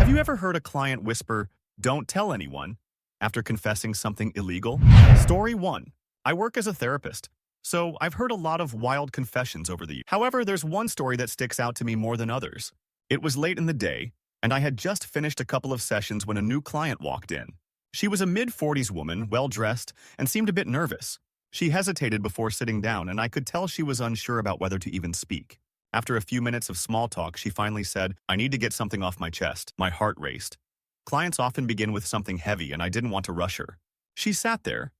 Have you ever heard a client whisper, "Don't tell anyone," after confessing something illegal? Story 1. I work as a therapist, so I've heard a lot of wild confessions over the years. However, there's one story that sticks out to me more than others. It was late in the day, and I had just finished a couple of sessions when a new client walked in. She was a mid-40s woman, well-dressed, and seemed a bit nervous. She hesitated before sitting down, and I could tell she was unsure about whether to even speak. After a few minutes of small talk, she finally said, "I need to get something off my chest." My heart raced. Clients often begin with something heavy, and I didn't want to rush her. She sat there,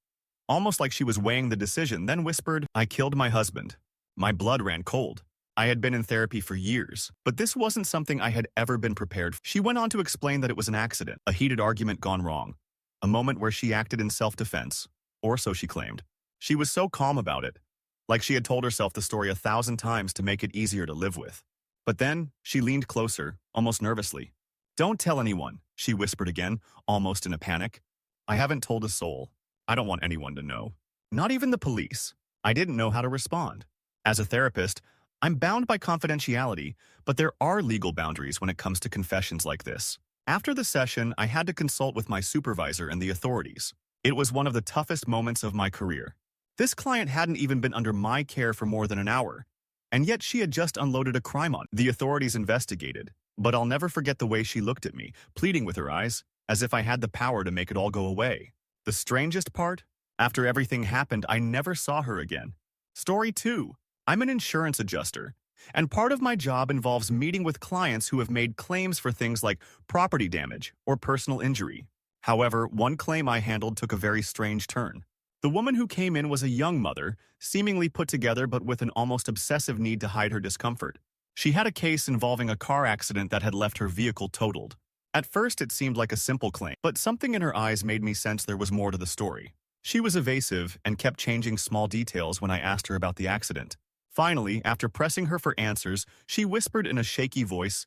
almost like she was weighing the decision, then whispered, "I killed my husband." My blood ran cold. I had been in therapy for years, but this wasn't something I had ever been prepared for. She went on to explain that it was an accident, a heated argument gone wrong, a moment where she acted in self-defense, or so she claimed. She was so calm about it, like she had told herself the story 1,000 times to make it easier to live with. But then, she leaned closer, almost nervously. "Don't tell anyone," she whispered again, almost in a panic. "I haven't told a soul. I don't want anyone to know. Not even the police." I didn't know how to respond. As a therapist, I'm bound by confidentiality, but there are legal boundaries when it comes to confessions like this. After the session, I had to consult with my supervisor and the authorities. It was one of the toughest moments of my career. This client hadn't even been under my care for more than an hour, and yet she had just unloaded a crime on me. The authorities investigated, but I'll never forget the way she looked at me, pleading with her eyes, as if I had the power to make it all go away. The strangest part? After everything happened, I never saw her again. Story 2. I'm an insurance adjuster, and part of my job involves meeting with clients who have made claims for things like property damage or personal injury. However, one claim I handled took a very strange turn. The woman who came in was a young mother, seemingly put together but with an almost obsessive need to hide her discomfort. She had a case involving a car accident that had left her vehicle totaled. At first, it seemed like a simple claim, but something in her eyes made me sense there was more to the story. She was evasive and kept changing small details when I asked her about the accident. Finally, after pressing her for answers, she whispered in a shaky voice,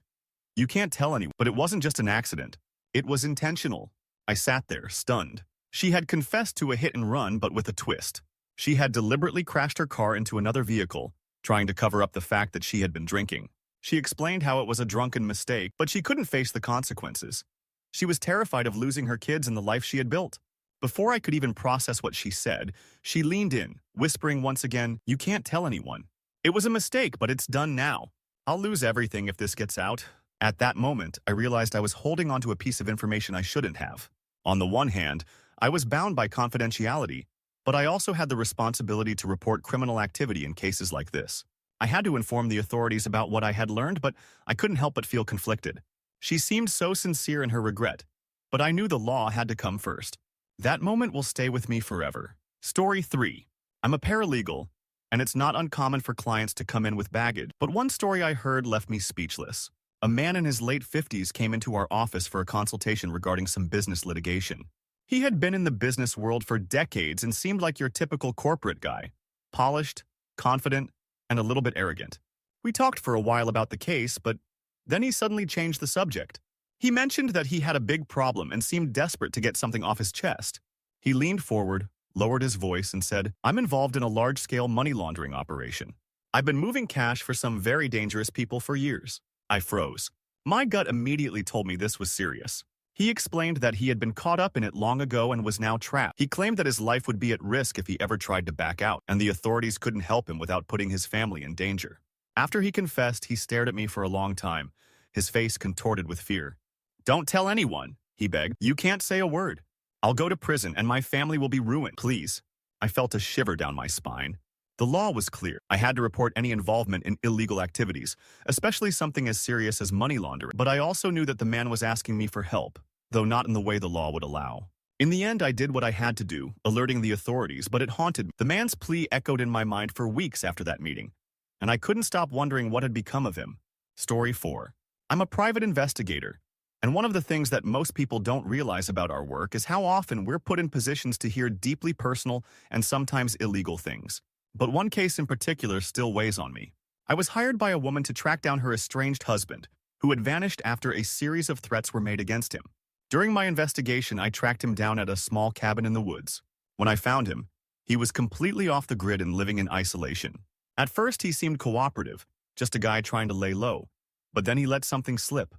"You can't tell anyone." But it wasn't just an accident. It was intentional. I sat there, stunned. She had confessed to a hit and run, but with a twist. She had deliberately crashed her car into another vehicle, trying to cover up the fact that she had been drinking. She explained how it was a drunken mistake, but she couldn't face the consequences. She was terrified of losing her kids and the life she had built. Before I could even process what she said, she leaned in, whispering once again, "You can't tell anyone. It was a mistake, but it's done now. I'll lose everything if this gets out." At that moment, I realized I was holding onto a piece of information I shouldn't have. On the one hand, I was bound by confidentiality, but I also had the responsibility to report criminal activity in cases like this. I had to inform the authorities about what I had learned, but I couldn't help but feel conflicted. She seemed so sincere in her regret, but I knew the law had to come first. That moment will stay with me forever. Story 3. I'm a paralegal, and it's not uncommon for clients to come in with baggage, but one story I heard left me speechless. A man in his late 50s came into our office for a consultation regarding some business litigation. He had been in the business world for decades and seemed like your typical corporate guy. Polished, confident, and a little bit arrogant. We talked for a while about the case, but then he suddenly changed the subject. He mentioned that he had a big problem and seemed desperate to get something off his chest. He leaned forward, lowered his voice, and said, "I'm involved in a large-scale money laundering operation. I've been moving cash for some very dangerous people for years." I froze. My gut immediately told me this was serious. He explained that he had been caught up in it long ago and was now trapped. He claimed that his life would be at risk if he ever tried to back out, and the authorities couldn't help him without putting his family in danger. After he confessed, he stared at me for a long time, his face contorted with fear. "Don't tell anyone," he begged. "You can't say a word. I'll go to prison and my family will be ruined. Please." I felt a shiver down my spine. The law was clear. I had to report any involvement in illegal activities, especially something as serious as money laundering. But I also knew that the man was asking me for help, though not in the way the law would allow. In the end, I did what I had to do, alerting the authorities, but it haunted me. The man's plea echoed in my mind for weeks after that meeting, and I couldn't stop wondering what had become of him. Story 4. I'm a private investigator, and one of the things that most people don't realize about our work is how often we're put in positions to hear deeply personal and sometimes illegal things. But one case in particular still weighs on me. I was hired by a woman to track down her estranged husband, who had vanished after a series of threats were made against him. During my investigation, I tracked him down at a small cabin in the woods. When I found him, he was completely off the grid and living in isolation. At first, he seemed cooperative, just a guy trying to lay low. But then he let something slip.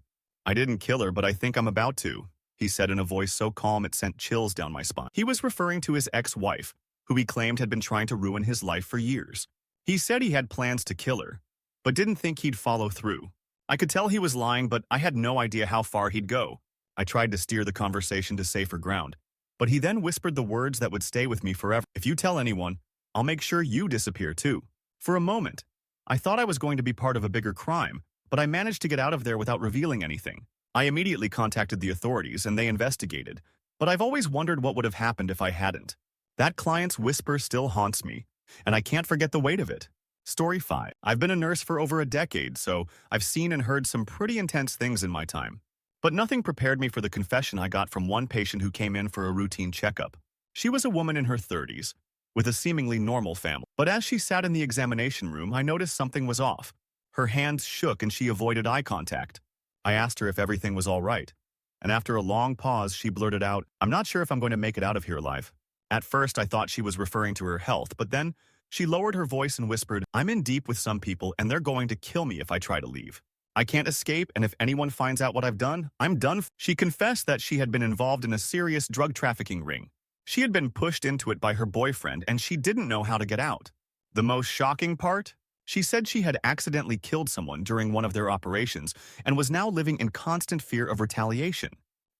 I didn't kill her, but I think I'm about to, he said in a voice so calm it sent chills down my spine. He was referring to his ex-wife, who he claimed had been trying to ruin his life for years. He said he had plans to kill her, but didn't think he'd follow through. I could tell he was lying, but I had no idea how far he'd go. I tried to steer the conversation to safer ground, but he then whispered the words that would stay with me forever. If you tell anyone, I'll make sure you disappear too. For a moment, I thought I was going to be part of a bigger crime, but I managed to get out of there without revealing anything. I immediately contacted the authorities and they investigated, but I've always wondered what would have happened if I hadn't. That client's whisper still haunts me, and I can't forget the weight of it. Story 5. I've been a nurse for over a decade, so I've seen and heard some pretty intense things in my time. But nothing prepared me for the confession I got from one patient who came in for a routine checkup. She was a woman in her 30s, with a seemingly normal family. But as she sat in the examination room, I noticed something was off. Her hands shook and she avoided eye contact. I asked her if everything was all right, and after a long pause, she blurted out, "I'm not sure if I'm going to make it out of here alive." At first, I thought she was referring to her health, but then she lowered her voice and whispered, "I'm in deep with some people and they're going to kill me if I try to leave. I can't escape, and if anyone finds out what I've done, I'm done." She confessed that she had been involved in a serious drug trafficking ring. She had been pushed into it by her boyfriend and she didn't know how to get out. The most shocking part? She said she had accidentally killed someone during one of their operations and was now living in constant fear of retaliation.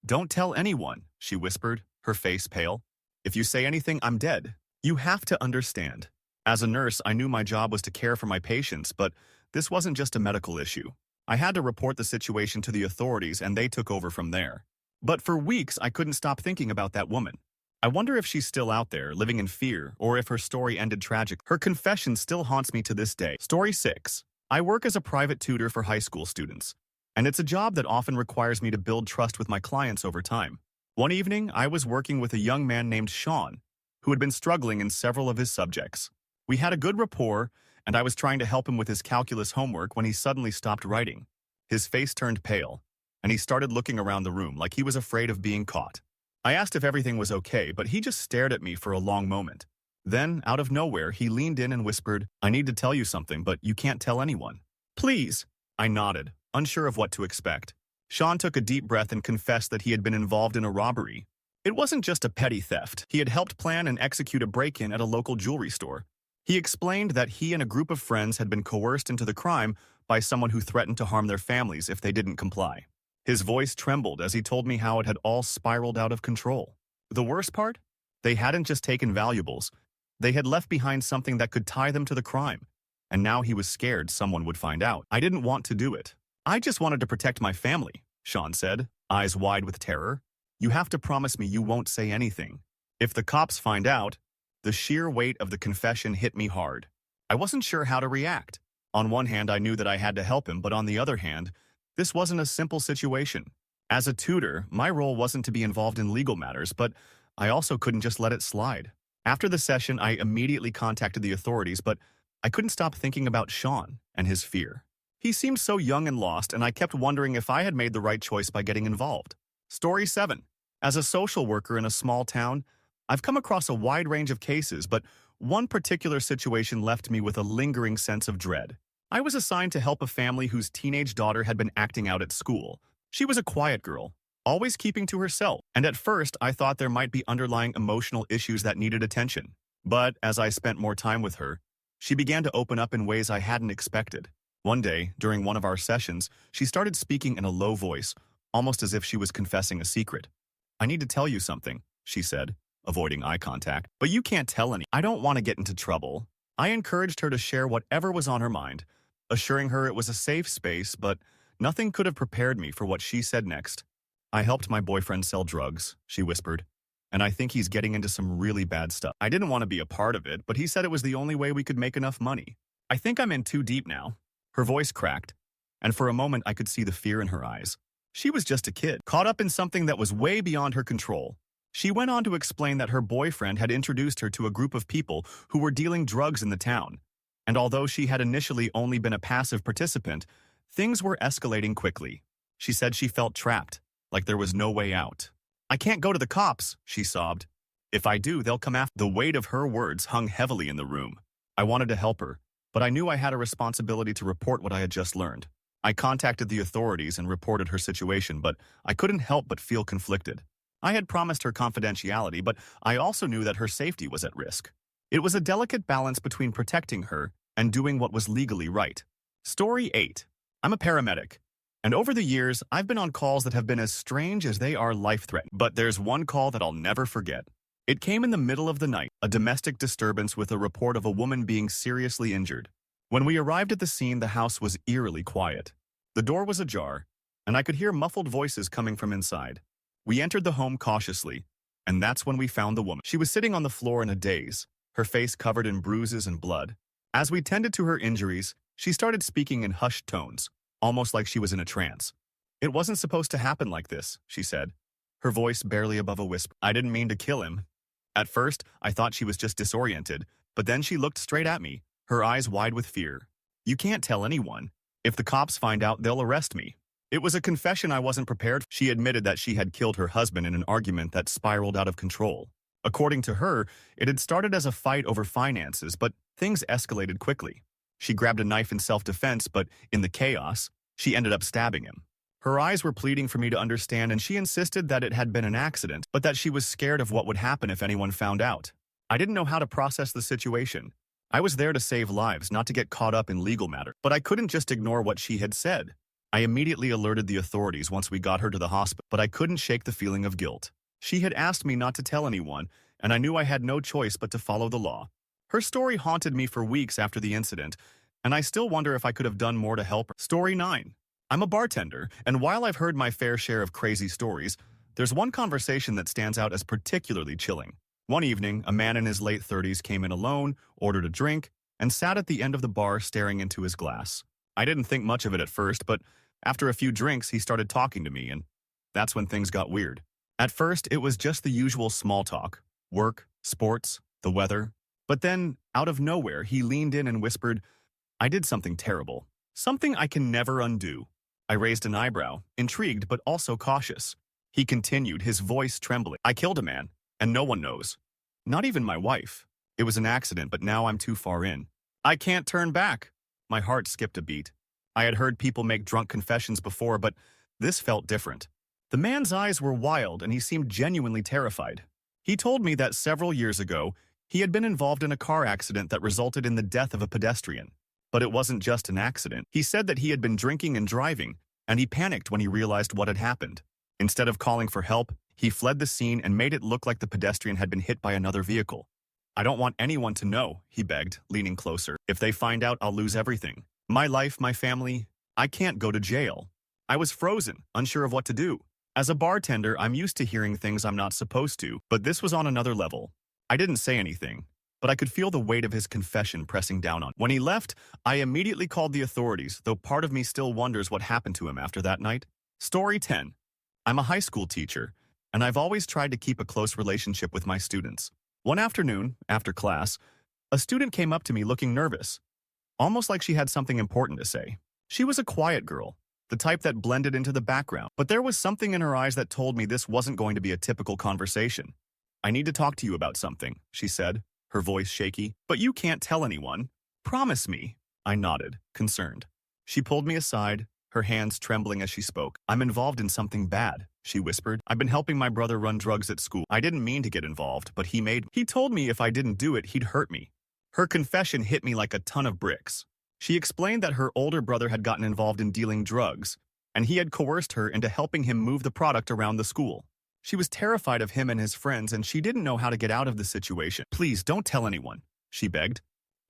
"Don't tell anyone," she whispered, her face pale. "If you say anything, I'm dead. You have to understand." As a nurse, I knew my job was to care for my patients, but this wasn't just a medical issue. I had to report the situation to the authorities and they took over from there. But for weeks, I couldn't stop thinking about that woman. I wonder if she's still out there, living in fear, or if her story ended tragic. Her confession still haunts me to this day. Story 6. I work as a private tutor for high school students, and it's a job that often requires me to build trust with my clients over time. One evening, I was working with a young man named Sean, who had been struggling in several of his subjects. We had a good rapport, and I was trying to help him with his calculus homework when he suddenly stopped writing. His face turned pale, and he started looking around the room like he was afraid of being caught. I asked if everything was okay, but he just stared at me for a long moment. Then, out of nowhere, he leaned in and whispered, "I need to tell you something, but you can't tell anyone." "Please." I nodded, unsure of what to expect. Sean took a deep breath and confessed that he had been involved in a robbery. It wasn't just a petty theft. He had helped plan and execute a break-in at a local jewelry store. He explained that he and a group of friends had been coerced into the crime by someone who threatened to harm their families if they didn't comply. His voice trembled as he told me how it had all spiraled out of control. The worst part? They hadn't just taken valuables. They had left behind something that could tie them to the crime. And now he was scared someone would find out. "I didn't want to do it. I just wanted to protect my family," Sean said, eyes wide with terror. "You have to promise me you won't say anything. If the cops find out..." The sheer weight of the confession hit me hard. I wasn't sure how to react. On one hand, I knew that I had to help him, but on the other hand, this wasn't a simple situation. As a tutor, my role wasn't to be involved in legal matters, but I also couldn't just let it slide. After the session, I immediately contacted the authorities, but I couldn't stop thinking about Sean and his fear. He seemed so young and lost, and I kept wondering if I had made the right choice by getting involved. Story 7. As a social worker in a small town, I've come across a wide range of cases, but one particular situation left me with a lingering sense of dread. I was assigned to help a family whose teenage daughter had been acting out at school. She was a quiet girl, always keeping to herself, and at first I thought there might be underlying emotional issues that needed attention. But as I spent more time with her, she began to open up in ways I hadn't expected. One day, during one of our sessions, she started speaking in a low voice, almost as if she was confessing a secret. "I need to tell you something," she said, avoiding eye contact. "But you can't tell any. I don't want to get into trouble." I encouraged her to share whatever was on her mind, assuring her it was a safe space, but nothing could have prepared me for what she said next. "I helped my boyfriend sell drugs," she whispered, "and I think he's getting into some really bad stuff. I didn't want to be a part of it, but he said it was the only way we could make enough money. I think I'm in too deep now." Her voice cracked, and for a moment I could see the fear in her eyes. She was just a kid, caught up in something that was way beyond her control. She went on to explain that her boyfriend had introduced her to a group of people who were dealing drugs in the town, and although she had initially only been a passive participant, things were escalating quickly. She said she felt trapped, like there was no way out. "I can't go to the cops," she sobbed. "If I do, they'll come after." The weight of her words hung heavily in the room. I wanted to help her, but I knew I had a responsibility to report what I had just learned. I contacted the authorities and reported her situation, but I couldn't help but feel conflicted. I had promised her confidentiality, but I also knew that her safety was at risk. It was a delicate balance between protecting her and doing what was legally right. Story 8. I'm a paramedic, and over the years, I've been on calls that have been as strange as they are life-threatening. But there's one call that I'll never forget. It came in the middle of the night, a domestic disturbance with a report of a woman being seriously injured. When we arrived at the scene, the house was eerily quiet. The door was ajar, and I could hear muffled voices coming from inside. We entered the home cautiously, and that's when we found the woman. She was sitting on the floor in a daze, her face covered in bruises and blood. As we tended to her injuries, she started speaking in hushed tones, almost like she was in a trance. "It wasn't supposed to happen like this," she said, her voice barely above a whisper. "I didn't mean to kill him." At first, I thought she was just disoriented, but then she looked straight at me, her eyes wide with fear. "You can't tell anyone. If the cops find out, they'll arrest me." It was a confession I wasn't prepared for. She admitted that she had killed her husband in an argument that spiraled out of control. According to her, it had started as a fight over finances, but things escalated quickly. She grabbed a knife in self-defense, but in the chaos, she ended up stabbing him. Her eyes were pleading for me to understand, and she insisted that it had been an accident, but that she was scared of what would happen if anyone found out. I didn't know how to process the situation. I was there to save lives, not to get caught up in legal matters. But I couldn't just ignore what she had said. I immediately alerted the authorities once we got her to the hospital, but I couldn't shake the feeling of guilt. She had asked me not to tell anyone, and I knew I had no choice but to follow the law. Her story haunted me for weeks after the incident, and I still wonder if I could have done more to help her. Story 9. I'm a bartender, and while I've heard my fair share of crazy stories, there's one conversation that stands out as particularly chilling. One evening, a man in his late 30s came in alone, ordered a drink, and sat at the end of the bar staring into his glass. I didn't think much of it at first, but after a few drinks, he started talking to me, and that's when things got weird. At first, it was just the usual small talk: work, sports, the weather. But then, out of nowhere, he leaned in and whispered, "I did something terrible. Something I can never undo." I raised an eyebrow, intrigued but also cautious. He continued, his voice trembling. "I killed a man, and no one knows. Not even my wife. It was an accident, but now I'm too far in. I can't turn back." My heart skipped a beat. I had heard people make drunk confessions before, but this felt different. The man's eyes were wild, and he seemed genuinely terrified. He told me that several years ago, he had been involved in a car accident that resulted in the death of a pedestrian. But it wasn't just an accident. He said that he had been drinking and driving, and he panicked when he realized what had happened. Instead of calling for help, he fled the scene and made it look like the pedestrian had been hit by another vehicle. "I don't want anyone to know," he begged, leaning closer. "If they find out, I'll lose everything. My life, my family. I can't go to jail." I was frozen, unsure of what to do. As a bartender, I'm used to hearing things I'm not supposed to, but this was on another level. I didn't say anything, but I could feel the weight of his confession pressing down on me. When he left, I immediately called the authorities, though part of me still wonders what happened to him after that night. Story 10. I'm a high school teacher, and I've always tried to keep a close relationship with my students. One afternoon, after class, a student came up to me looking nervous, almost like she had something important to say. She was a quiet girl, the type that blended into the background, but there was something in her eyes that told me this wasn't going to be a typical conversation. "I need to talk to you about something," she said, her voice shaky. "But you can't tell anyone. Promise me." I nodded, concerned. She pulled me aside, her hands trembling as she spoke. "I'm involved in something bad," she whispered. "I've been helping my brother run drugs at school. I didn't mean to get involved, but he told me if I didn't do it, he'd hurt me." Her confession hit me like a ton of bricks. She explained that her older brother had gotten involved in dealing drugs, and he had coerced her into helping him move the product around the school. She was terrified of him and his friends, and she didn't know how to get out of the situation. "Please don't tell anyone," she begged.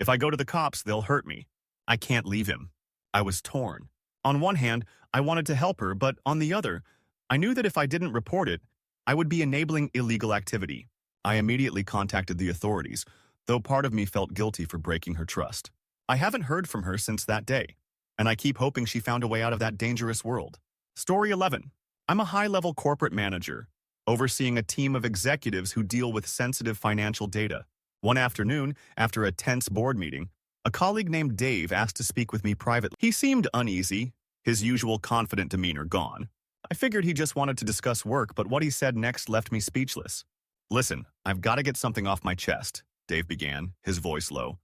"If I go to the cops, they'll hurt me. I can't leave him." I was torn. On one hand, I wanted to help her, but on the other, I knew that if I didn't report it, I would be enabling illegal activity. I immediately contacted the authorities, though part of me felt guilty for breaking her trust. I haven't heard from her since that day, and I keep hoping she found a way out of that dangerous world. Story 11. I'm a high-level corporate manager, overseeing a team of executives who deal with sensitive financial data. One afternoon, after a tense board meeting, a colleague named Dave asked to speak with me privately. He seemed uneasy, his usual confident demeanor gone. I figured he just wanted to discuss work, but what he said next left me speechless. "Listen, I've got to get something off my chest," Dave began, his voice low.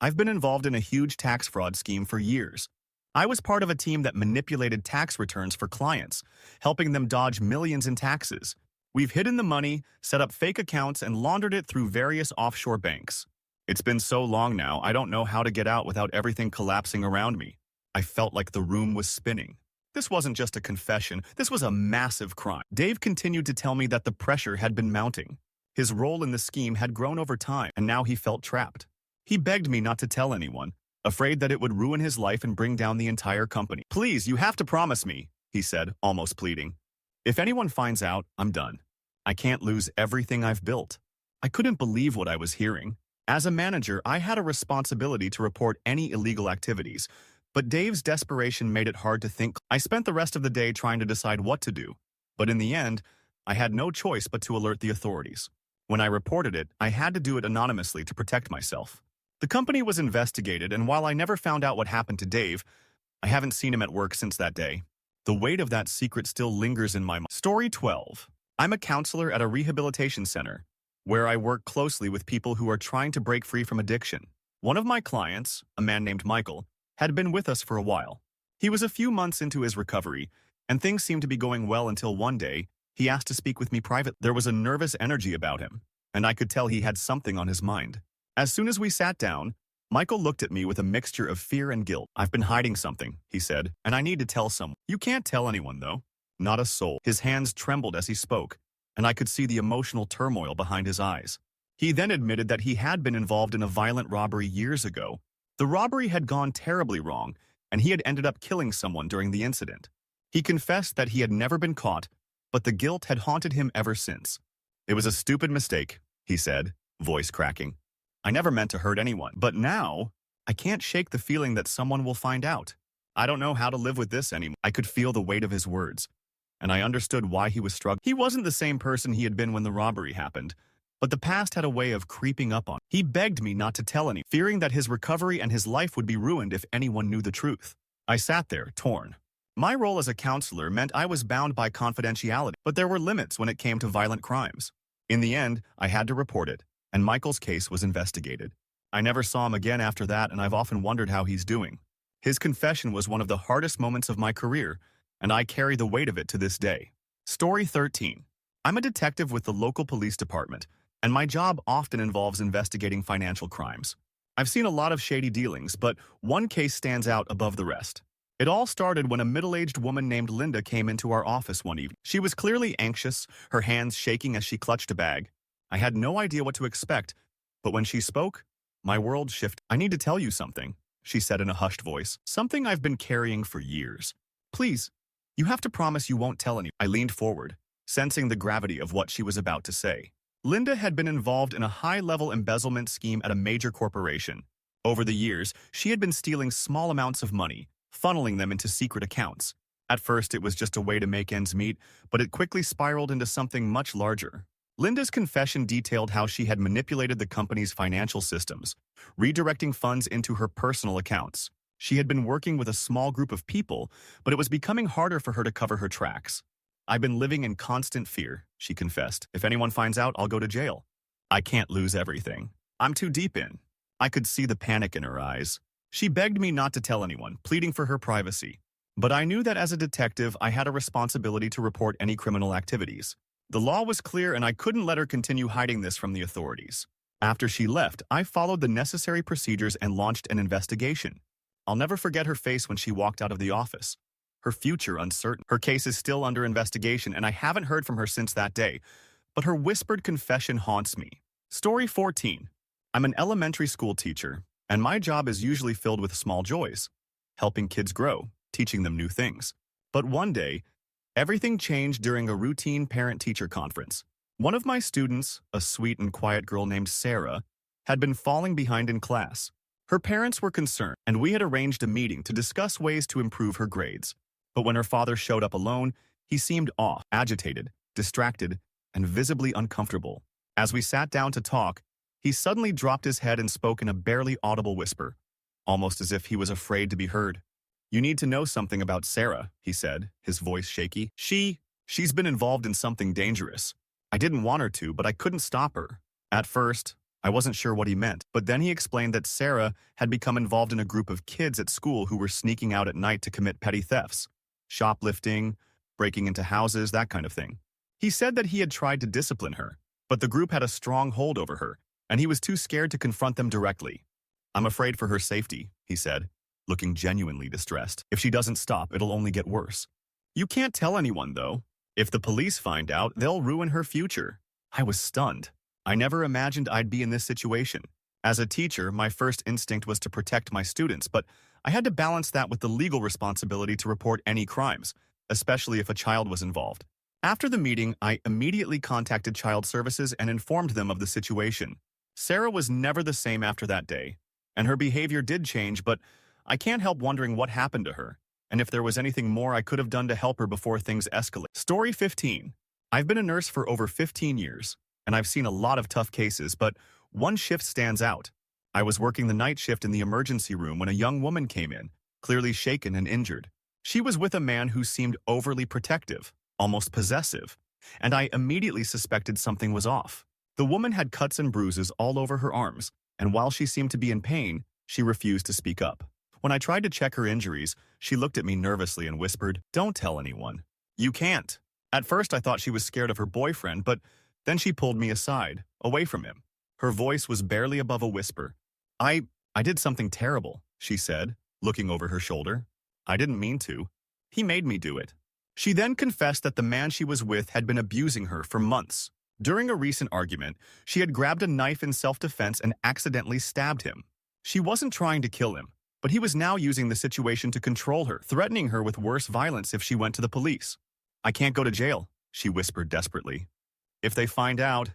"I've been involved in a huge tax fraud scheme for years. I was part of a team that manipulated tax returns for clients, helping them dodge millions in taxes. We've hidden the money, set up fake accounts, and laundered it through various offshore banks. It's been so long now, I don't know how to get out without everything collapsing around me. I felt like the room was spinning. This wasn't just a confession, this was a massive crime. Dave continued to tell me that the pressure had been mounting. His role in the scheme had grown over time, and now he felt trapped. He begged me not to tell anyone, afraid that it would ruin his life and bring down the entire company. "Please, you have to promise me," he said, almost pleading. "If anyone finds out, I'm done. I can't lose everything I've built." I couldn't believe what I was hearing. As a manager, I had a responsibility to report any illegal activities, but Dave's desperation made it hard to think. I spent the rest of the day trying to decide what to do, but in the end, I had no choice but to alert the authorities. When I reported it, I had to do it anonymously to protect myself. The company was investigated, and while I never found out what happened to Dave, I haven't seen him at work since that day. The weight of that secret still lingers in my mind. Story 12. I'm a counselor at a rehabilitation center, where I work closely with people who are trying to break free from addiction. One of my clients, a man named Michael, had been with us for a while. He was a few months into his recovery, and things seemed to be going well until one day, he asked to speak with me privately. There was a nervous energy about him, and I could tell he had something on his mind. As soon as we sat down, Michael looked at me with a mixture of fear and guilt. "I've been hiding something," he said, "and I need to tell someone." "You can't tell anyone, though." "Not a soul." His hands trembled as he spoke, and I could see the emotional turmoil behind his eyes. He then admitted that he had been involved in a violent robbery years ago. The robbery had gone terribly wrong, and he had ended up killing someone during the incident. He confessed that he had never been caught, but the guilt had haunted him ever since. "It was a stupid mistake," he said, voice cracking. "I never meant to hurt anyone, but now I can't shake the feeling that someone will find out. I don't know how to live with this anymore." I could feel the weight of his words, and I understood why he was struggling. He wasn't the same person he had been when the robbery happened, but the past had a way of creeping up on him. He begged me not to tell anyone, fearing that his recovery and his life would be ruined if anyone knew the truth. I sat there, torn. My role as a counselor meant I was bound by confidentiality, but there were limits when it came to violent crimes. In the end, I had to report it, and Michael's case was investigated. I never saw him again after that, and I've often wondered how he's doing. His confession was one of the hardest moments of my career, and I carry the weight of it to this day. Story 13. I'm a detective with the local police department, and my job often involves investigating financial crimes. I've seen a lot of shady dealings, but one case stands out above the rest. It all started when a middle-aged woman named Linda came into our office one evening. She was clearly anxious, her hands shaking as she clutched a bag. I had no idea what to expect, but when she spoke, my world shifted. "I need to tell you something," she said in a hushed voice. "Something I've been carrying for years. Please, you have to promise you won't tell anyone." I leaned forward, sensing the gravity of what she was about to say. Linda had been involved in a high-level embezzlement scheme at a major corporation. Over the years, she had been stealing small amounts of money, funneling them into secret accounts. At first, it was just a way to make ends meet, but it quickly spiraled into something much larger. Linda's confession detailed how she had manipulated the company's financial systems, redirecting funds into her personal accounts. She had been working with a small group of people, but it was becoming harder for her to cover her tracks. "I've been living in constant fear," she confessed. "If anyone finds out, I'll go to jail. I can't lose everything. I'm too deep in." I could see the panic in her eyes. She begged me not to tell anyone, pleading for her privacy. But I knew that as a detective, I had a responsibility to report any criminal activities. The law was clear, and I couldn't let her continue hiding this from the authorities. After she left, I followed the necessary procedures and launched an investigation. I'll never forget her face when she walked out of the office. Her future uncertain. Her case is still under investigation, and I haven't heard from her since that day, but her whispered confession haunts me. Story 14. I'm an elementary school teacher, and my job is usually filled with small joys, helping kids grow, teaching them new things. But one day, everything changed during a routine parent-teacher conference. One of my students, a sweet and quiet girl named Sarah, had been falling behind in class. Her parents were concerned, and we had arranged a meeting to discuss ways to improve her grades. But when her father showed up alone, he seemed off, agitated, distracted, and visibly uncomfortable. As we sat down to talk, he suddenly dropped his head and spoke in a barely audible whisper, almost as if he was afraid to be heard. "You need to know something about Sarah," he said, his voice shaky. She's been involved in something dangerous. I didn't want her to, but I couldn't stop her. At first, I wasn't sure what he meant, but then he explained that Sarah had become involved in a group of kids at school who were sneaking out at night to commit petty thefts, shoplifting, breaking into houses, that kind of thing. He said that he had tried to discipline her, but the group had a strong hold over her, and he was too scared to confront them directly. I'm afraid for her safety, he said, looking genuinely distressed. If she doesn't stop, it'll only get worse. You can't tell anyone, though. If the police find out, they'll ruin her future. I was stunned. I never imagined I'd be in this situation. As a teacher, my first instinct was to protect my students, but I had to balance that with the legal responsibility to report any crimes, especially if a child was involved. After the meeting, I immediately contacted Child Services and informed them of the situation. Sarah was never the same after that day, and her behavior did change, but I can't help wondering what happened to her, and if there was anything more I could have done to help her before things escalate. Story 15. I've been a nurse for over 15 years, and I've seen a lot of tough cases, but one shift stands out. I was working the night shift in the emergency room when a young woman came in, clearly shaken and injured. She was with a man who seemed overly protective, almost possessive, and I immediately suspected something was off. The woman had cuts and bruises all over her arms, and while she seemed to be in pain, she refused to speak up. When I tried to check her injuries, she looked at me nervously and whispered, "Don't tell anyone." "You can't." At first I thought she was scared of her boyfriend, but then she pulled me aside, away from him. Her voice was barely above a whisper. I did something terrible," she said, looking over her shoulder. "I didn't mean to. He made me do it." She then confessed that the man she was with had been abusing her for months. During a recent argument, she had grabbed a knife in self-defense and accidentally stabbed him. She wasn't trying to kill him, but he was now using the situation to control her, threatening her with worse violence if she went to the police. "I can't go to jail," she whispered desperately. "If they find out,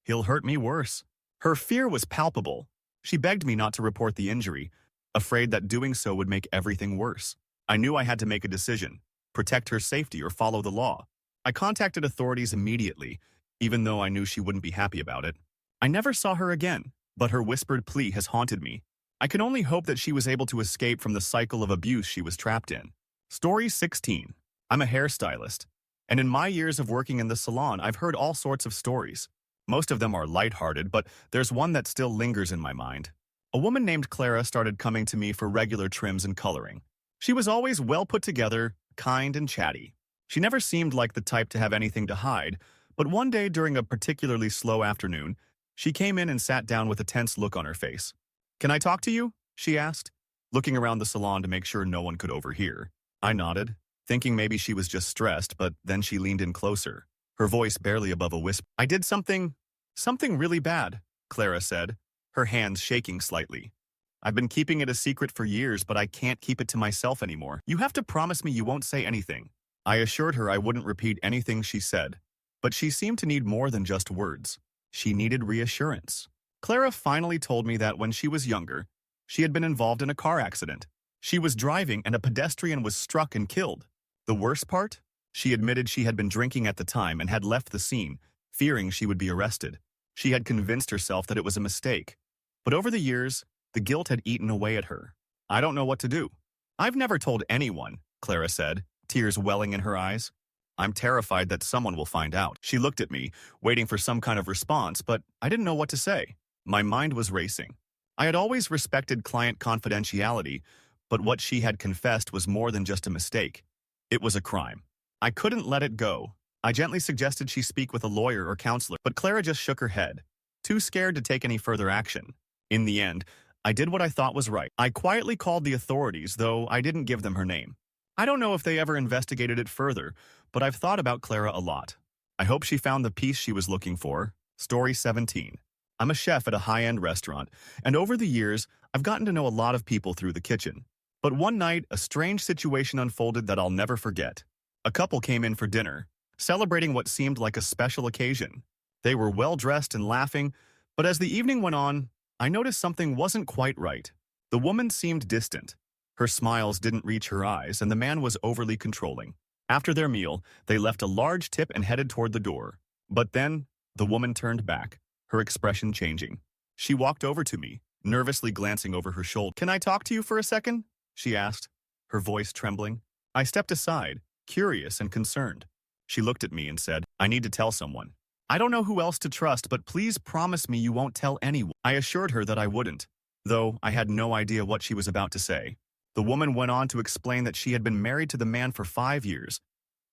he'll hurt me worse." Her fear was palpable. She begged me not to report the injury, afraid that doing so would make everything worse. I knew I had to make a decision, protect her safety or follow the law. I contacted authorities immediately, even though I knew she wouldn't be happy about it. I never saw her again, but her whispered plea has haunted me. I can only hope that she was able to escape from the cycle of abuse she was trapped in. Story 16. I'm a hairstylist, and in my years of working in the salon, I've heard all sorts of stories. Most of them are lighthearted, but there's one that still lingers in my mind. A woman named Clara started coming to me for regular trims and coloring. She was always well put together, kind and chatty. She never seemed like the type to have anything to hide, but one day during a particularly slow afternoon, she came in and sat down with a tense look on her face. "Can I talk to you?" she asked, looking around the salon to make sure no one could overhear. I nodded, thinking maybe she was just stressed, but then she leaned in closer, her voice barely above a whisper. "I did something really bad," Clara said, her hands shaking slightly. "I've been keeping it a secret for years, but I can't keep it to myself anymore. You have to promise me you won't say anything." I assured her I wouldn't repeat anything she said, but she seemed to need more than just words. She needed reassurance. Clara finally told me that when she was younger, she had been involved in a car accident. She was driving and a pedestrian was struck and killed. The worst part? She admitted she had been drinking at the time and had left the scene, fearing she would be arrested. She had convinced herself that it was a mistake. But over the years, the guilt had eaten away at her. "I don't know what to do." "I've never told anyone," Clara said, tears welling in her eyes. "I'm terrified that someone will find out." She looked at me, waiting for some kind of response, but I didn't know what to say. My mind was racing. I had always respected client confidentiality, but what she had confessed was more than just a mistake. It was a crime. I couldn't let it go. I gently suggested she speak with a lawyer or counselor, but Clara just shook her head, too scared to take any further action. In the end, I did what I thought was right. I quietly called the authorities, though I didn't give them her name. I don't know if they ever investigated it further, but I've thought about Clara a lot. I hope she found the peace she was looking for. Story 17. I'm a chef at a high-end restaurant, and over the years, I've gotten to know a lot of people through the kitchen. But one night, a strange situation unfolded that I'll never forget. A couple came in for dinner, celebrating what seemed like a special occasion. They were well-dressed and laughing, but as the evening went on, I noticed something wasn't quite right. The woman seemed distant. Her smiles didn't reach her eyes, and the man was overly controlling. After their meal, they left a large tip and headed toward the door. But then, the woman turned back, her expression changing. She walked over to me, nervously glancing over her shoulder. "Can I talk to you for a second?" she asked, her voice trembling. I stepped aside, curious and concerned. She looked at me and said, "I need to tell someone." I don't know who else to trust, but please promise me you won't tell anyone. I assured her that I wouldn't, though I had no idea what she was about to say. The woman went on to explain that she had been married to the man for 5 years,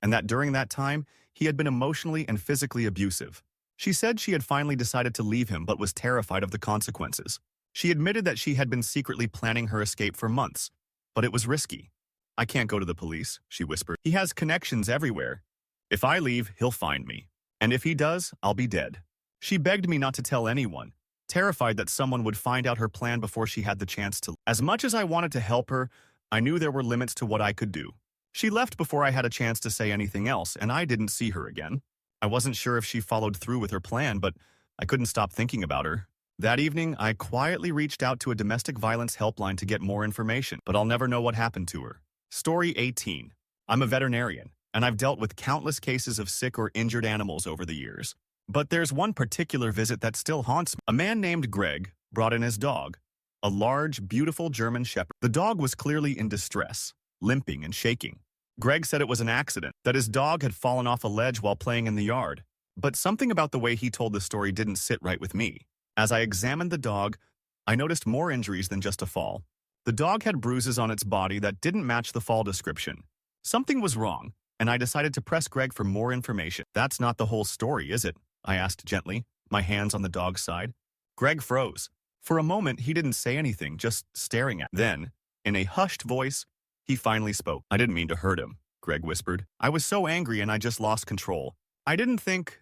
and that during that time, he had been emotionally and physically abusive. She said she had finally decided to leave him but was terrified of the consequences. She admitted that she had been secretly planning her escape for months, but it was risky. I can't go to the police, she whispered. He has connections everywhere. If I leave, he'll find me. And if he does, I'll be dead. She begged me not to tell anyone, terrified that someone would find out her plan before she had the chance to. As much as I wanted to help her, I knew there were limits to what I could do. She left before I had a chance to say anything else, and I didn't see her again. I wasn't sure if she followed through with her plan, but I couldn't stop thinking about her. That evening, I quietly reached out to a domestic violence helpline to get more information, but I'll never know what happened to her. Story 18. I'm a veterinarian, and I've dealt with countless cases of sick or injured animals over the years. But there's one particular visit that still haunts me. A man named Greg brought in his dog, a large, beautiful German Shepherd. The dog was clearly in distress, limping and shaking. Greg said it was an accident, that his dog had fallen off a ledge while playing in the yard. But something about the way he told the story didn't sit right with me. As I examined the dog, I noticed more injuries than just a fall. The dog had bruises on its body that didn't match the fall description. Something was wrong, and I decided to press Greg for more information. That's not the whole story, is it? I asked gently, my hands on the dog's side. Greg froze. For a moment, he didn't say anything, just staring at me. Then, in a hushed voice, he finally spoke. I didn't mean to hurt him, Greg whispered. I was so angry and I just lost control. I didn't think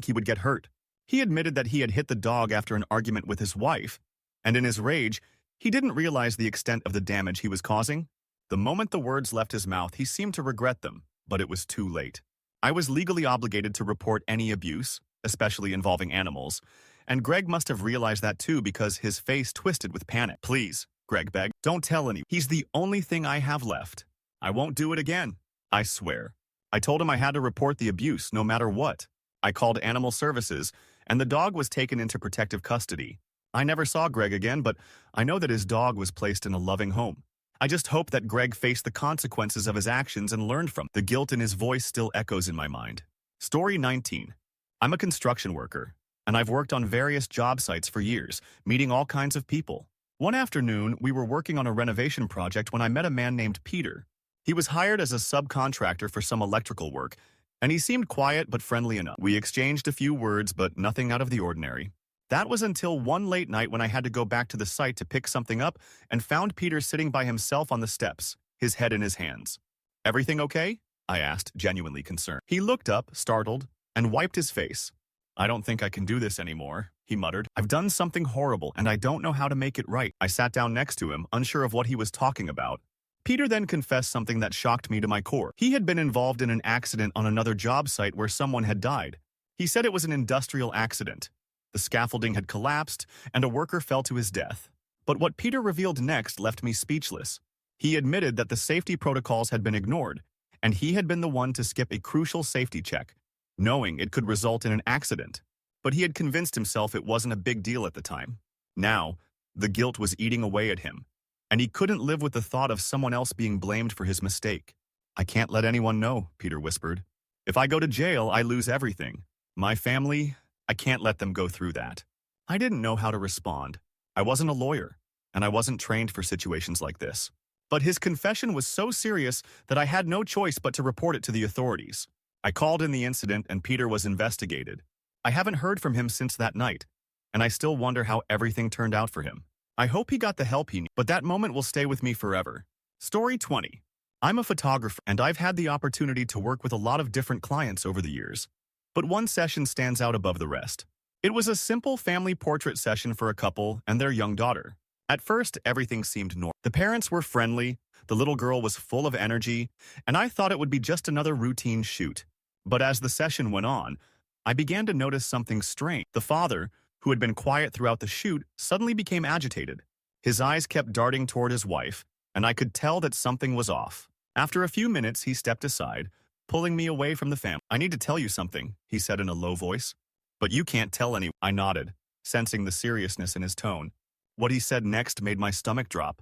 he would get hurt. He admitted that he had hit the dog after an argument with his wife, and in his rage, he didn't realize the extent of the damage he was causing. The moment the words left his mouth, he seemed to regret them, but it was too late. I was legally obligated to report any abuse, especially involving animals, and Greg must have realized that too because his face twisted with panic. Please, Greg begged, don't tell anyone. He's the only thing I have left. I won't do it again. I swear. I told him I had to report the abuse no matter what. I called animal services, and the dog was taken into protective custody. I never saw Greg again, but I know that his dog was placed in a loving home. I just hope that Greg faced the consequences of his actions and learned from them. The guilt in his voice still echoes in my mind. Story 19. I'm a construction worker, and I've worked on various job sites for years, meeting all kinds of people. One afternoon, we were working on a renovation project when I met a man named Peter. He was hired as a subcontractor for some electrical work, and he seemed quiet but friendly enough. We exchanged a few words, but nothing out of the ordinary. That was until one late night when I had to go back to the site to pick something up and found Peter sitting by himself on the steps, his head in his hands. Everything okay? I asked, genuinely concerned. He looked up, startled, and wiped his face. I don't think I can do this anymore, he muttered. I've done something horrible, and I don't know how to make it right. I sat down next to him, unsure of what he was talking about. Peter then confessed something that shocked me to my core. He had been involved in an accident on another job site where someone had died. He said it was an industrial accident. The scaffolding had collapsed, and a worker fell to his death. But what Peter revealed next left me speechless. He admitted that the safety protocols had been ignored, and he had been the one to skip a crucial safety check, knowing it could result in an accident. But he had convinced himself it wasn't a big deal at the time. Now, the guilt was eating away at him, and he couldn't live with the thought of someone else being blamed for his mistake. I can't let anyone know, Peter whispered. If I go to jail, I lose everything. My family, I can't let them go through that. I didn't know how to respond. I wasn't a lawyer, and I wasn't trained for situations like this. But his confession was so serious that I had no choice but to report it to the authorities. I called in the incident, and Peter was investigated. I haven't heard from him since that night, and I still wonder how everything turned out for him. I hope he got the help he needed, but that moment will stay with me forever. Story 20. I'm a photographer, and I've had the opportunity to work with a lot of different clients over the years. But one session stands out above the rest. It was a simple family portrait session for a couple and their young daughter. At first, everything seemed normal. The parents were friendly, the little girl was full of energy, and I thought it would be just another routine shoot. But as the session went on, I began to notice something strange. The father, who had been quiet throughout the shoot, suddenly became agitated. His eyes kept darting toward his wife, and I could tell that something was off. After a few minutes, he stepped aside, pulling me away from the family. I need to tell you something, he said in a low voice. But you can't tell anyone. I nodded, sensing the seriousness in his tone. What he said next made my stomach drop.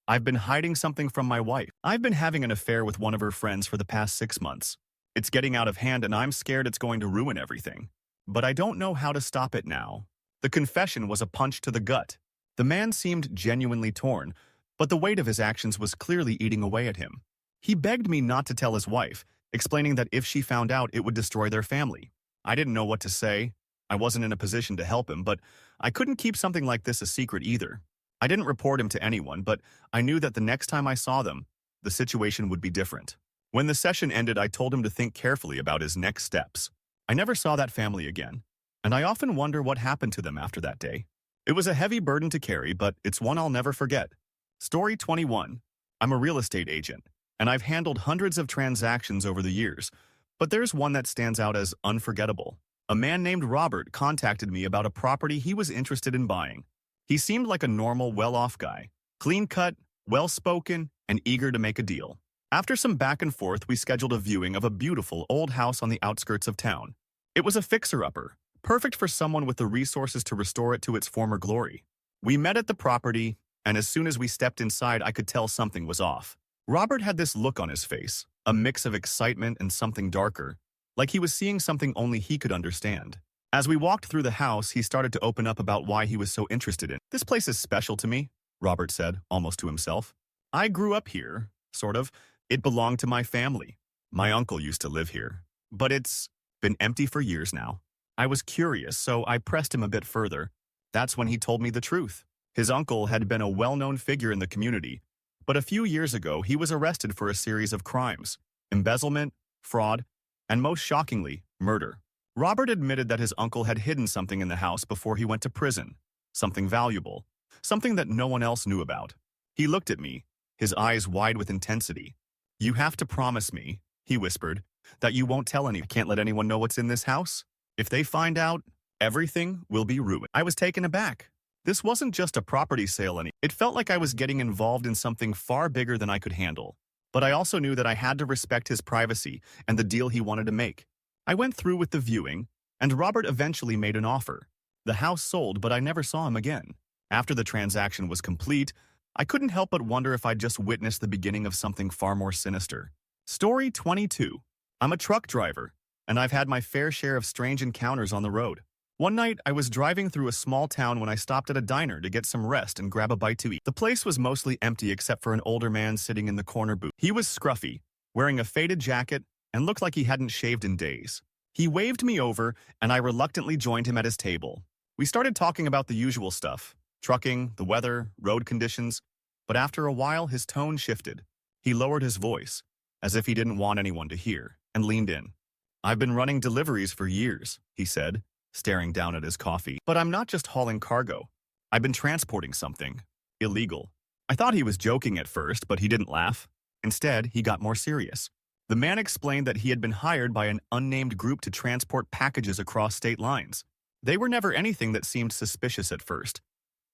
I've been hiding something from my wife. I've been having an affair with one of her friends for the past 6 months. It's getting out of hand, and I'm scared it's going to ruin everything. but I don't know how to stop it now. The confession was a punch to the gut. The man seemed genuinely torn, but the weight of his actions was clearly eating away at him. He begged me not to tell his wife, explaining that if she found out, it would destroy their family. I didn't know what to say. I wasn't in a position to help him, but I couldn't keep something like this a secret either. I didn't report him to anyone, but I knew that the next time I saw them, the situation would be different. When the session ended, I told him to think carefully about his next steps. I never saw that family again, and I often wonder what happened to them after that day. It was a heavy burden to carry, but it's one I'll never forget. Story 21. I'm a real estate agent, and I've handled hundreds of transactions over the years, but there's one that stands out as unforgettable. A man named Robert contacted me about a property he was interested in buying. He seemed like a normal, well-off guy, clean-cut, well-spoken, and eager to make a deal. After some back and forth, we scheduled a viewing of a beautiful old house on the outskirts of town. It was a fixer-upper, perfect for someone with the resources to restore it to its former glory. We met at the property, and as soon as we stepped inside, I could tell something was off. Robert had this look on his face, a mix of excitement and something darker, like he was seeing something only he could understand. As we walked through the house, he started to open up about why he was so interested in it. "This place is special to me," Robert said, almost to himself. "I grew up here, sort of. It belonged to my family. My uncle used to live here, but it's been empty for years now." I was curious, so I pressed him a bit further. That's when he told me the truth. His uncle had been a well-known figure in the community, but a few years ago he was arrested for a series of crimes: embezzlement, fraud, and most shockingly, murder. Robert admitted that his uncle had hidden something in the house before he went to prison, something valuable, something that no one else knew about. He looked at me, his eyes wide with intensity. "You have to promise me," he whispered, "that you won't tell anyone. I can't let anyone know what's in this house. If they find out, everything will be ruined." I was taken aback. This wasn't just a property sale anymore. It felt like I was getting involved in something far bigger than I could handle. But I also knew that I had to respect his privacy and the deal he wanted to make. I went through with the viewing, and Robert eventually made an offer. The house sold, but I never saw him again. After the transaction was complete, I couldn't help but wonder if I'd just witnessed the beginning of something far more sinister. Story 22. I'm a truck driver, and I've had my fair share of strange encounters on the road. One night, I was driving through a small town when I stopped at a diner to get some rest and grab a bite to eat. The place was mostly empty except for an older man sitting in the corner booth. He was scruffy, wearing a faded jacket, and looked like he hadn't shaved in days. He waved me over, and I reluctantly joined him at his table. We started talking about the usual stuff: trucking, the weather, road conditions, but after a while his tone shifted. He lowered his voice, as if he didn't want anyone to hear, and leaned in. "I've been running deliveries for years," he said, staring down at his coffee. "But I'm not just hauling cargo. I've been transporting something illegal." I thought he was joking at first, but he didn't laugh. Instead, he got more serious. The man explained that he had been hired by an unnamed group to transport packages across state lines. They were never anything that seemed suspicious at first.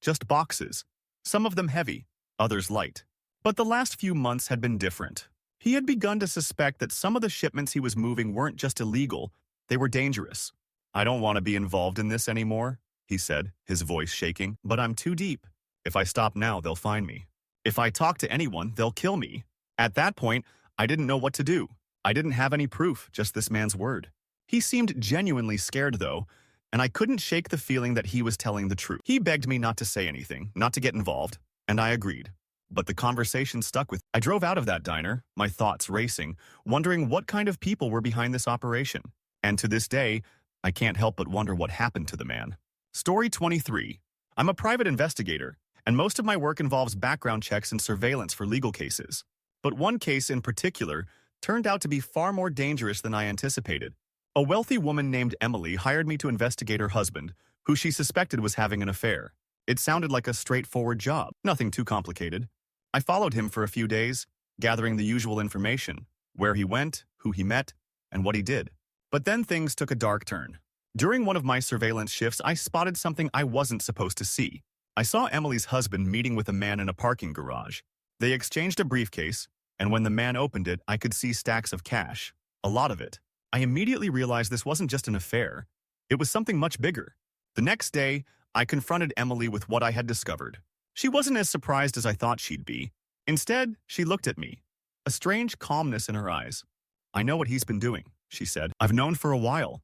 Just boxes, some of them heavy, others light. But the last few months had been different. He had begun to suspect that some of the shipments he was moving weren't just illegal, they were dangerous. "I don't want to be involved in this anymore," he said, his voice shaking, "but I'm too deep. If I stop now, they'll find me. If I talk to anyone, they'll kill me." At that point, I didn't know what to do. I didn't have any proof, just this man's word. He seemed genuinely scared, though, and I couldn't shake the feeling that he was telling the truth. He begged me not to say anything, not to get involved, and I agreed. But the conversation stuck with me. I drove out of that diner, my thoughts racing, wondering what kind of people were behind this operation. And to this day, I can't help but wonder what happened to the man. Story 23. I'm a private investigator, and most of my work involves background checks and surveillance for legal cases. But one case in particular turned out to be far more dangerous than I anticipated. A wealthy woman named Emily hired me to investigate her husband, who she suspected was having an affair. It sounded like a straightforward job, nothing too complicated. I followed him for a few days, gathering the usual information: where he went, who he met, and what he did. But then things took a dark turn. During one of my surveillance shifts, I spotted something I wasn't supposed to see. I saw Emily's husband meeting with a man in a parking garage. They exchanged a briefcase, and when the man opened it, I could see stacks of cash, a lot of it. I immediately realized this wasn't just an affair. It was something much bigger. The next day, I confronted Emily with what I had discovered. She wasn't as surprised as I thought she'd be. Instead, she looked at me, a strange calmness in her eyes. "I know what he's been doing," she said. "I've known for a while.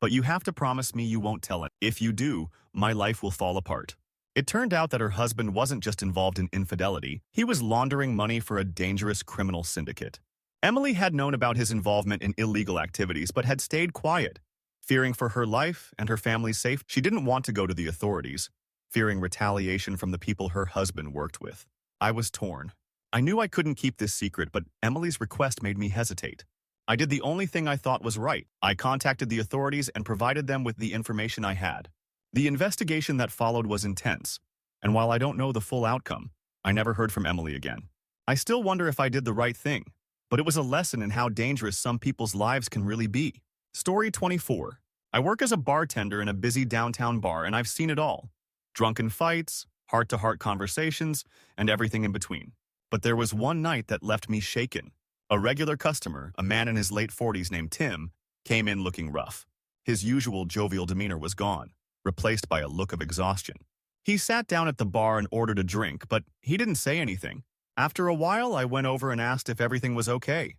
but you have to promise me you won't tell it. If you do, my life will fall apart. It turned out that her husband wasn't just involved in infidelity, he was laundering money for a dangerous criminal syndicate. Emily had known about his involvement in illegal activities but had stayed quiet. Fearing for her life and her family's safety, she didn't want to go to the authorities, fearing retaliation from the people her husband worked with. I was torn. I knew I couldn't keep this secret, but Emily's request made me hesitate. I did the only thing I thought was right. I contacted the authorities and provided them with the information I had. The investigation that followed was intense, and while I don't know the full outcome, I never heard from Emily again. I still wonder if I did the right thing, but it was a lesson in how dangerous some people's lives can really be. Story 24. I work as a bartender in a busy downtown bar, and I've seen it all. Drunken fights, heart-to-heart conversations, and everything in between. But there was one night that left me shaken. A regular customer, a man in his late 40s named Tim, came in looking rough. His usual jovial demeanor was gone, replaced by a look of exhaustion. He sat down at the bar and ordered a drink, but he didn't say anything. After a while, I went over and asked if everything was okay.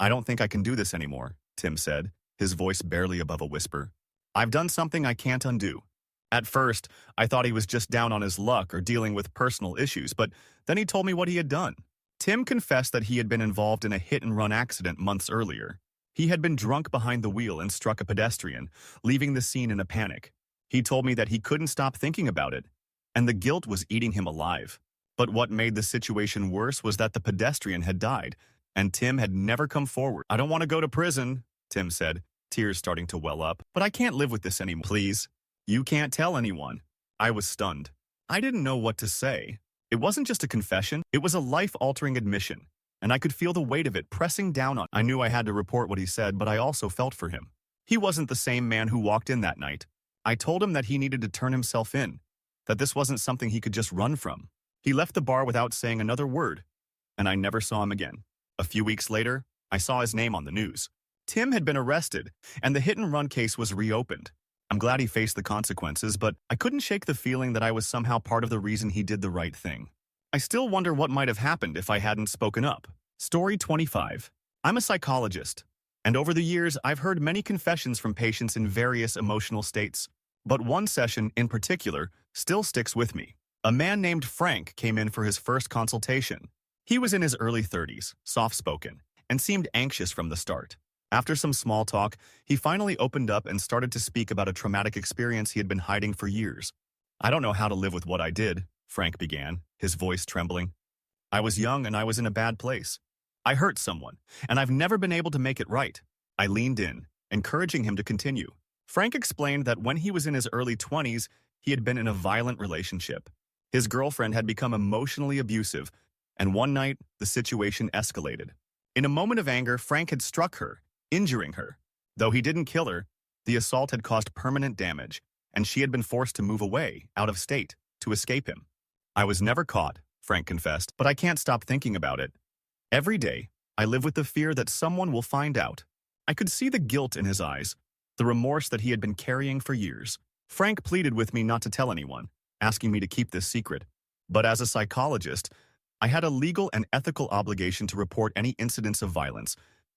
"I don't think I can do this anymore," Tim said, his voice barely above a whisper. "I've done something I can't undo." At first, I thought he was just down on his luck or dealing with personal issues, but then he told me what he had done. Tim confessed that he had been involved in a hit-and-run accident months earlier. He had been drunk behind the wheel and struck a pedestrian, leaving the scene in a panic. He told me that he couldn't stop thinking about it, and the guilt was eating him alive. But what made the situation worse was that the pedestrian had died, and Tim had never come forward. "I don't want to go to prison," Tim said, tears starting to well up. "But I can't live with this anymore." "Please, you can't tell anyone." I was stunned. I didn't know what to say. It wasn't just a confession, it was a life-altering admission, and I could feel the weight of it pressing down on. I knew I had to report what he said, but I also felt for him. He wasn't the same man who walked in that night. I told him that he needed to turn himself in, that this wasn't something he could just run from. He left the bar without saying another word, and I never saw him again. A few weeks later, I saw his name on the news. Tim had been arrested, and the hit-and-run case was reopened. I'm glad he faced the consequences, but I couldn't shake the feeling that I was somehow part of the reason he did the right thing. I still wonder what might have happened if I hadn't spoken up. Story 25. I'm a psychologist, and over the years I've heard many confessions from patients in various emotional states. But one session, in particular, still sticks with me. A man named Frank came in for his first consultation. He was in his early 30s, soft-spoken, and seemed anxious from the start. After some small talk, he finally opened up and started to speak about a traumatic experience he had been hiding for years. "I don't know how to live with what I did," Frank began, his voice trembling. "I was young and I was in a bad place. I hurt someone, and I've never been able to make it right." I leaned in, encouraging him to continue. Frank explained that when he was in his early 20s, he had been in a violent relationship. His girlfriend had become emotionally abusive, and one night, the situation escalated. In a moment of anger, Frank had struck her, injuring her. Though he didn't kill her, the assault had caused permanent damage, and she had been forced to move away, out of state, to escape him. "I was never caught," Frank confessed, "but I can't stop thinking about it. Every day, I live with the fear that someone will find out." I could see the guilt in his eyes, the remorse that he had been carrying for years. Frank pleaded with me not to tell anyone, asking me to keep this secret. But as a psychologist, I had a legal and ethical obligation to report any incidents of violence,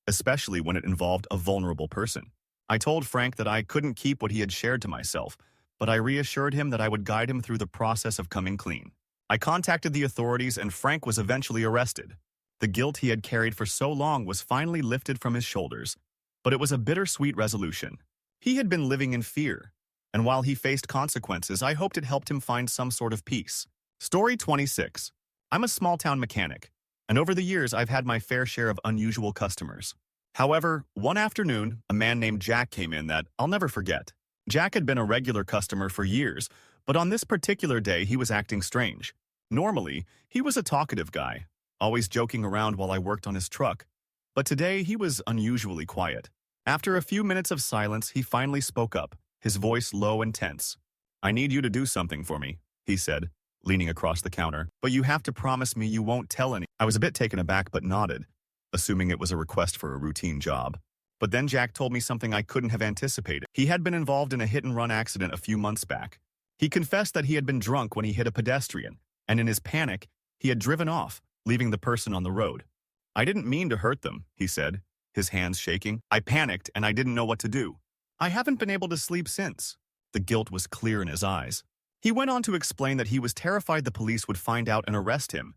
especially when it involved a vulnerable person. I told Frank that I couldn't keep what he had shared to myself, but I reassured him that I would guide him through the process of coming clean. I contacted the authorities, and Frank was eventually arrested. The guilt he had carried for so long was finally lifted from his shoulders, but it was a bittersweet resolution. He had been living in fear, and while he faced consequences, I hoped it helped him find some sort of peace. Story 26. I'm a small-town mechanic, and over the years I've had my fair share of unusual customers. However, one afternoon, a man named Jack came in that I'll never forget. Jack had been a regular customer for years, but on this particular day he was acting strange. Normally, he was a talkative guy, always joking around while I worked on his truck. But today he was unusually quiet. After a few minutes of silence, he finally spoke up, his voice low and tense. "I need you to do something for me," he said, leaning across the counter. "But you have to promise me you won't tell any." I was a bit taken aback but nodded, assuming it was a request for a routine job. But then Jack told me something I couldn't have anticipated. He had been involved in a hit-and-run accident a few months back. He confessed that he had been drunk when he hit a pedestrian, and in his panic, he had driven off, leaving the person on the road. "I didn't mean to hurt them," he said, his hands shaking. "I panicked and I didn't know what to do. I haven't been able to sleep since. The guilt was clear in his eyes. He went on to explain that he was terrified the police would find out and arrest him,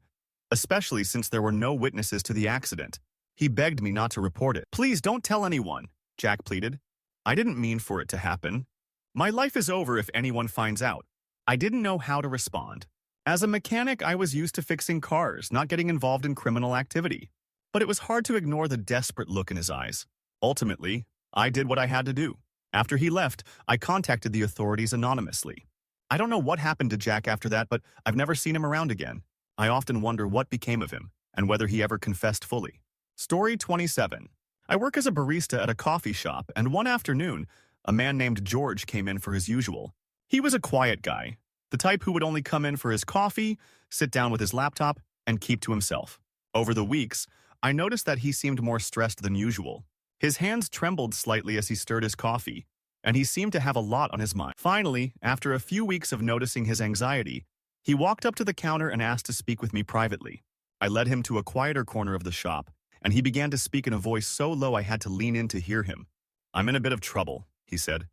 especially since there were no witnesses to the accident. He begged me not to report it. Please don't tell anyone, Jack pleaded. I didn't mean for it to happen. My life is over if anyone finds out. I didn't know how to respond. As a mechanic, I was used to fixing cars, not getting involved in criminal activity. But it was hard to ignore the desperate look in his eyes. Ultimately, I did what I had to do. After he left, I contacted the authorities anonymously. I don't know what happened to Jack after that, but I've never seen him around again. I often wonder what became of him and whether he ever confessed fully. Story 27. I work as a barista at a coffee shop, and one afternoon, a man named George came in for his usual. He was a quiet guy, the type who would only come in for his coffee, sit down with his laptop, and keep to himself. Over the weeks, I noticed that he seemed more stressed than usual. His hands trembled slightly as he stirred his coffee, and he seemed to have a lot on his mind. Finally, after a few weeks of noticing his anxiety, he walked up to the counter and asked to speak with me privately. I led him to a quieter corner of the shop, and he began to speak in a voice so low I had to lean in to hear him. I'm in a bit of trouble, he said.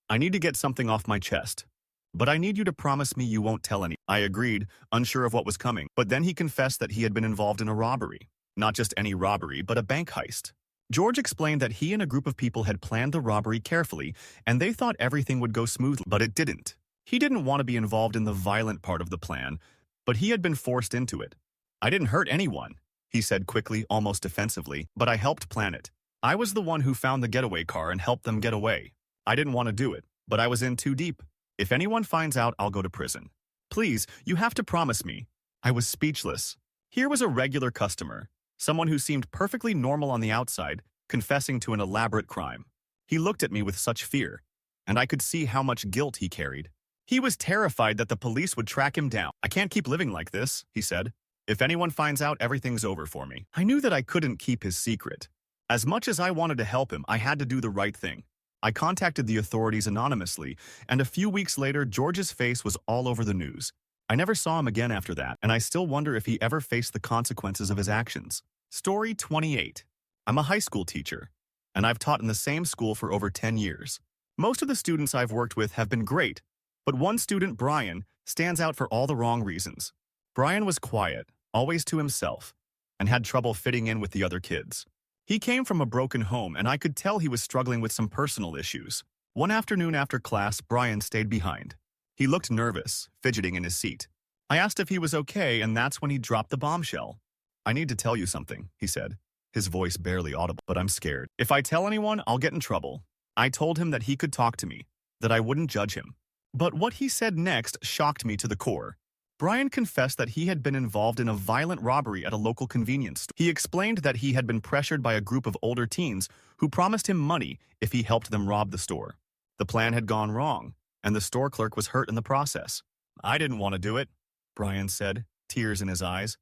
I need to get something off my chest. But I need you to promise me you won't tell any. I agreed, unsure of what was coming, but then he confessed that he had been involved in a robbery. Not just any robbery, but a bank heist. George explained that he and a group of people had planned the robbery carefully, and they thought everything would go smoothly, but it didn't. He didn't want to be involved in the violent part of the plan, but he had been forced into it. I didn't hurt anyone, he said quickly, almost defensively, but I helped plan it. I was the one who found the getaway car and helped them get away. I didn't want to do it, but I was in too deep. If anyone finds out, I'll go to prison. Please, you have to promise me. I was speechless. Here was a regular customer, someone who seemed perfectly normal on the outside, confessing to an elaborate crime. He looked at me with such fear, and I could see how much guilt he carried. He was terrified that the police would track him down. I can't keep living like this, he said. If anyone finds out, everything's over for me. I knew that I couldn't keep his secret. As much as I wanted to help him, I had to do the right thing. I contacted the authorities anonymously, and a few weeks later, George's face was all over the news. I never saw him again after that, and I still wonder if he ever faced the consequences of his actions. Story 28. I'm a high school teacher, and I've taught in the same school for over 10 years. Most of the students I've worked with have been great, but one student, Brian, stands out for all the wrong reasons. Brian was quiet, always to himself, and had trouble fitting in with the other kids. He came from a broken home, and I could tell he was struggling with some personal issues. One afternoon after class, Brian stayed behind. He looked nervous, fidgeting in his seat. I asked if he was okay, and that's when he dropped the bombshell. I need to tell you something, he said, his voice barely audible, but I'm scared. If I tell anyone, I'll get in trouble. I told him that he could talk to me, that I wouldn't judge him. But what he said next shocked me to the core. Brian confessed that he had been involved in a violent robbery at a local convenience store. He explained that he had been pressured by a group of older teens who promised him money if he helped them rob the store. The plan had gone wrong, and the store clerk was hurt in the process. I didn't want to do it, Brian said, tears in his eyes.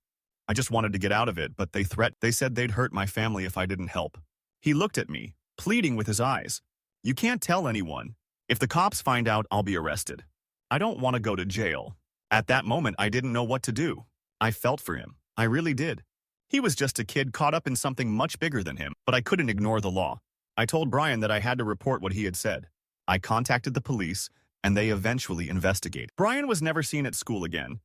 I just wanted to get out of it, but they said they'd hurt my family if I didn't help. He looked at me, pleading with his eyes. You can't tell anyone. If the cops find out, I'll be arrested. I don't want to go to jail. At that moment, I didn't know what to do. I felt for him. I really did. He was just a kid caught up in something much bigger than him, but I couldn't ignore the law. I told Brian that I had to report what he had said. I contacted the police, and they eventually investigated. Brian was never seen at school again,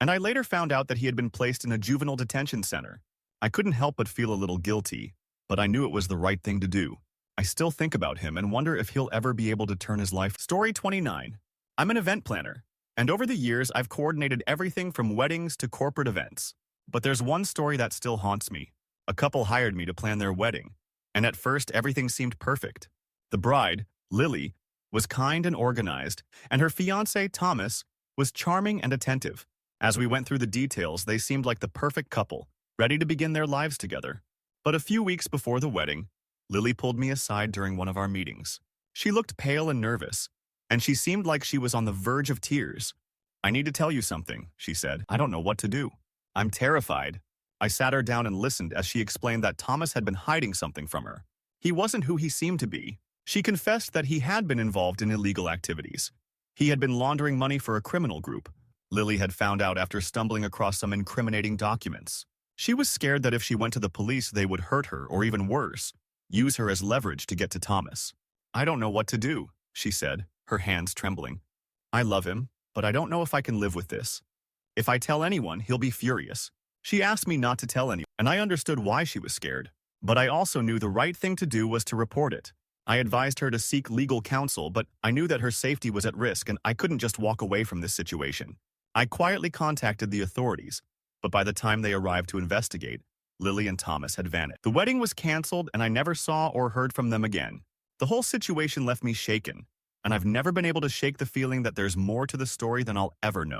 and I later found out that he had been placed in a juvenile detention center. I couldn't help but feel a little guilty, but I knew it was the right thing to do. I still think about him and wonder if he'll ever be able to turn his life. Story 29. I'm an event planner, and over the years, I've coordinated everything from weddings to corporate events. But there's one story that still haunts me. A couple hired me to plan their wedding, and at first everything seemed perfect. The bride, Lily, was kind and organized, and her fiancé, Thomas, was charming and attentive. As we went through the details, they seemed like the perfect couple, ready to begin their lives together. But a few weeks before the wedding, Lily pulled me aside during one of our meetings. She looked pale and nervous, and she seemed like she was on the verge of tears. I need to tell you something, she said. I don't know what to do. I'm terrified. I sat her down and listened as she explained that Thomas had been hiding something from her. He wasn't who he seemed to be. She confessed that he had been involved in illegal activities. He had been laundering money for a criminal group. Lily had found out after stumbling across some incriminating documents. She was scared that if she went to the police, they would hurt her, or even worse, use her as leverage to get to Thomas. I don't know what to do, she said, her hands trembling. I love him, but I don't know if I can live with this. If I tell anyone, he'll be furious. She asked me not to tell anyone, and I understood why she was scared. But I also knew the right thing to do was to report it. I advised her to seek legal counsel, but I knew that her safety was at risk and I couldn't just walk away from this situation. I quietly contacted the authorities, but by the time they arrived to investigate, Lily and Thomas had vanished. The wedding was canceled and I never saw or heard from them again. The whole situation left me shaken, and I've never been able to shake the feeling that there's more to the story than I'll ever know.